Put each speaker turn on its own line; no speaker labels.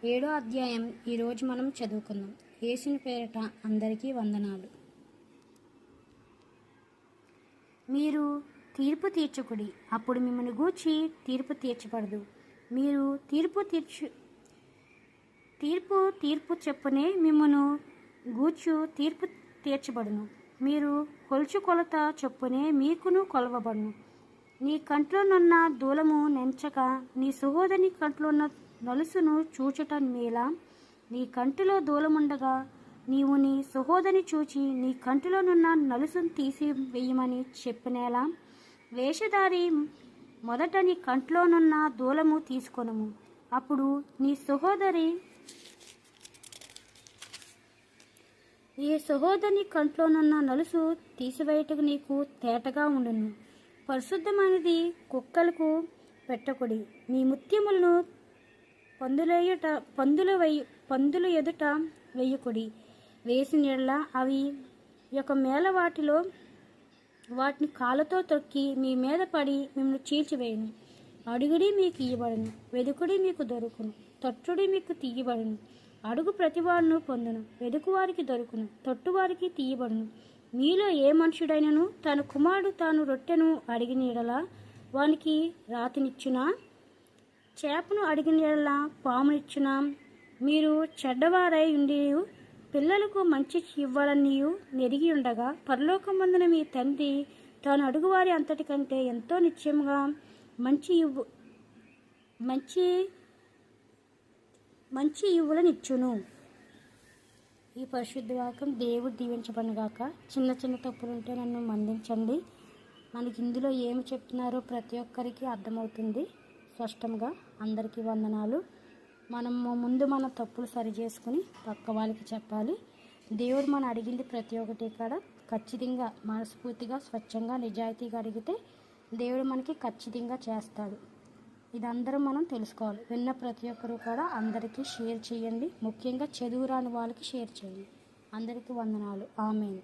7వ అధ్యాయం ఈరోజు మనం చదువుకుందాం. యేసుని పేరిట అందరికీ వందనాలు. మీరు తీర్పు తీర్చుకుడి, అప్పుడు మిమ్మల్ని గూర్చి తీర్పు తీర్చబడదు. మీరు తీర్పు చెప్పునే మిమ్మను గూర్చు తీర్పు తీర్చబడును. మీరు కొలుచు కొలత చొప్పునే మీకును కొలవబడును. నీ కంట్లోనున్న దూలము నెంచక నీ సహోదరుని కంట్లోన్న నలుసును చూచుట మేలా? నీ కంటిలో దూలముండగా నీవు నీ సహోదరిని చూచి నీ కంటిలోనున్న నలుసును తీసివేయమని చెప్పినేలా? వేషధారి, మొదట నీ కంట్లోనున్న దూలము తీసుకొనుము, అప్పుడు నీ సహోదరుని కంట్లోనున్న నలుసు తీసివేయుటకు నీకు తేటగా ఉండును. పరిశుద్ధమైనది కుక్కలకు పెట్టకుడి. నీ ముత్యములను పందుల ఎదుట వేయకుడి. వేసిన యెడల అవి యొక్క మేల వాటిని కాళ్ళతో తొక్కి మీ మీద పడి మిమ్మల్ని చీల్చివేయును. అడుగుడి, మీకు ఇయ్యబడును. వెదుకుడి, మీకు దొరుకును. తట్టుడి, మీకు తీయబడును. అడుగు ప్రతివాడును పొందును. వెదుకువారికి దొరుకును. తట్టువారికి తీయబడును. మీలో ఏ మనుషుడైనను తన కుమారుడు తాను రొట్టెను అడిగిన యెడల వానికి రాతినిచ్చునా? చేపను అడిగిన యెడల పామునిచ్చునా? మీరు చెడ్డవారై ఉండి పిల్లలకు మంచి ఇవ్వాలనియు నెరిగి ఉండగా పరలోకమందున మీ తండ్రి తాను అడుగువారి అంతటి కంటే ఎంతో నిశ్చయముగా మంచి ఇవ్వులనిచ్చును. ఈ పరిశుద్ధ వాక్యం దేవుడు దీవించబడుగాక. చిన్న చిన్న తప్పులుంటే నన్ను మన్నించండి. మనకి ఇందులో ఏమి చెప్తున్నారో ప్రతి ఒక్కరికి అర్థమవుతుంది స్పష్టంగా. అందరికీ వందనాలు. ముందు మన తప్పులు సరి చేసుకుని పక్క వాళ్ళకి చెప్పాలి. దేవుడు మనం అడిగింది ప్రతి ఒక్కటి కాడ ఖచ్చితంగా మనస్ఫూర్తిగా స్వచ్ఛంగా నిజాయితీగా అడిగితే దేవుడు మనకి ఖచ్చితంగా చేస్తాడు. ఇదందరం మనం తెలుసుకోవాలి. విన్న ప్రతి ఒక్కరు కూడా అందరికీ షేర్ చేయండి. ముఖ్యంగా చదువు రాని వాళ్ళకి షేర్ చేయండి. అందరికీ వందనాలు. ఆమేన్.